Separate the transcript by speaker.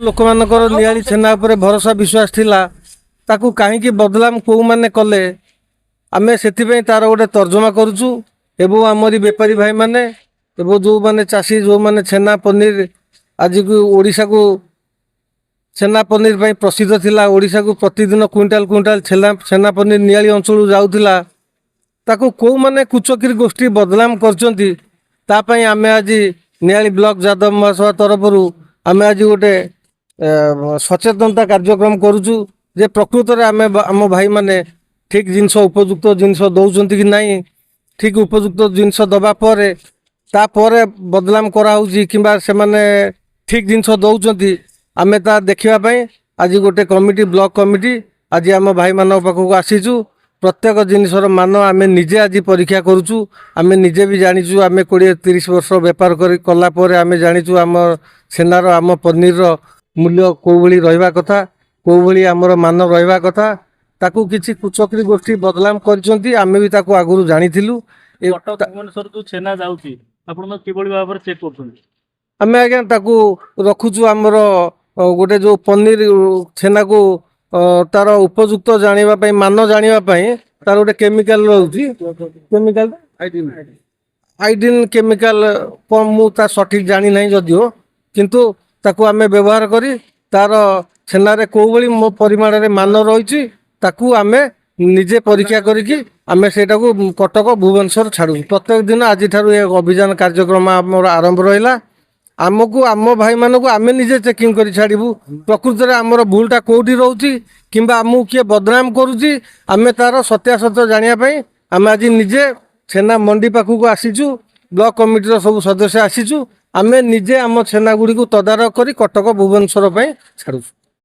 Speaker 1: ଲୋକମାନଙ୍କର ନିଆଳି ଛେନା ଉପରେ ଭରସା ବିଶ୍ୱାସ ଥିଲା ତାକୁ କାହିଁକି ବଦନାମ କେଉଁମାନେ କଲେ ଆମେ ସେଥିପାଇଁ ତାର ଗୋଟେ ତର୍ଜମା କରୁଛୁ। ଏବଂ ଆମରି ବେପାରୀ ଭାଇମାନେ ଏବଂ ଯେଉଁମାନେ ଚାଷୀ ଯେଉଁମାନେ ଛେନା ପନିର ଆଜିକୁ ଓଡ଼ିଶାକୁ ଛେନା ପନିର ପାଇଁ ପ୍ରସିଦ୍ଧ ଥିଲା, ଓଡ଼ିଶାକୁ ପ୍ରତିଦିନ କୁଇଣ୍ଟାଲ କୁଇଣ୍ଟାଲ ଛେନା ପନିର ନିଆଳି ଅଞ୍ଚଳରୁ ଯାଉଥିଲା, ତାକୁ କେଉଁମାନେ କୁଚକ୍ରୀ ଗୋଷ୍ଠୀ ବଦନାମ କରିଛନ୍ତି ତା ପାଇଁ ଆମେ ଆଜି ନିଆଳି ବ୍ଲକ ଯାଦବ ମହାସଭା ତରଫରୁ ଆମେ ଆଜି ଗୋଟେ ସଚେତନତା କାର୍ଯ୍ୟକ୍ରମ କରୁଛୁ ଯେ ପ୍ରକୃତରେ ଆମେ ଆମ ଭାଇମାନେ ଠିକ୍ ଜିନିଷ ଉପଯୁକ୍ତ ଜିନିଷ ଦେଉଛନ୍ତି କି ନାହିଁ। ଠିକ୍ ଉପଯୁକ୍ତ ଜିନିଷ ଦେବା ପରେ ତାପରେ ବଦନାମ କରାହେଉଛି କିମ୍ବା ସେମାନେ ଠିକ୍ ଜିନିଷ ଦେଉଛନ୍ତି ଆମେ ତା ଦେଖିବା ପାଇଁ ଆଜି ଗୋଟେ କମିଟି ବ୍ଲକ କମିଟି ଆଜି ଆମ ଭାଇମାନଙ୍କ ପାଖକୁ ଆସିଛୁ। ପ୍ରତ୍ୟେକ ଜିନିଷର ମାନ ଆମେ ନିଜେ ଆଜି ପରୀକ୍ଷା କରୁଛୁ। ଆମେ ନିଜେ ବି ଜାଣିଛୁ, ଆମେ 20-30 ବର୍ଷ ବେପାର କଲା ପରେ ଆମେ ଜାଣିଛୁ ଆମ ଛେନାର ଆମ ପନିରର ମୂଲ୍ୟ କେଉଁଭଳି ରହିବା କଥା, କେଉଁଭଳି ଆମର ମାନ ରହିବା କଥା। ତାକୁ କିଛି କୁଚକ୍ରୀ ଗୋଷ୍ଠୀ ବଦନାମ କରିଛନ୍ତି, ଆମେ ବି ତାକୁ ଆଗରୁ ଜାଣିଥିଲୁ।
Speaker 2: ଭୁବନେଶ୍ୱର ଯେଉଁ ଛେନା ଯାଉଛି ଆପଣ କିଭଳି ଭାବରେ ଚେକ୍ କରୁଛନ୍ତି?
Speaker 1: ଆମେ ଆଜ୍ଞା ତାକୁ ରଖୁଛୁ ଆମର ଗୋଟେ ଯେଉଁ ପନିର ଛେନାକୁ ତାର ଉପଯୁକ୍ତ ଜାଣିବା ପାଇଁ ମାନ ଜାଣିବା ପାଇଁ ତାର ଗୋଟେ କେମିକାଲ ରହୁଛି, କେମିକାଲ ଆଇଡିନ୍ କେମିକାଲ ମୁଁ ତା ସଠିକ୍ ଜାଣିନାହିଁ ଯଦିଓ, କିନ୍ତୁ ତାକୁ ଆମେ ବ୍ୟବହାର କରି ତାର ଛେନାରେ କେଉଁଭଳି ପରିମାଣରେ ମାନ ରହିଛି ତାକୁ ଆମେ ନିଜେ ପରୀକ୍ଷା କରିକି ଆମେ ସେଇଟାକୁ କଟକ ଭୁବନେଶ୍ୱର ଛାଡ଼ୁଛୁ। ପ୍ରତ୍ୟେକ ଦିନ ଆଜିଠାରୁ ଏ ଅଭିଯାନ କାର୍ଯ୍ୟକ୍ରମ ଆମର ଆରମ୍ଭ ରହିଲା। ଆମକୁ ଆମ ଭାଇମାନଙ୍କୁ ଆମେ ନିଜେ ଚେକିଂ କରି ଛାଡ଼ିବୁ ପ୍ରକୃତରେ ଆମର ଭୁଲଟା କେଉଁଠି ରହୁଛି କିମ୍ବା ଆମକୁ କିଏ ବଦନାମ କରୁଛି ଆମେ ତାର ସତ୍ୟାସତ୍ୟ ଜାଣିବା ପାଇଁ ଆମେ ଆଜି ନିଜେ ଛେନା ମଣ୍ଡି ପାଖକୁ ଆସିଛୁ। ବ୍ଲକ କମିଟିର ସବୁ ସଦସ୍ୟ ଆସିଛୁ। ଆମେ ନିଜେ ଆମ ଛେନା ଗୁଡ଼ିକୁ ତଦାରଖ କରି କଟକ ଭୁବନେଶ୍ୱର ପାଇଁ ଛାଡ଼ୁଛୁ।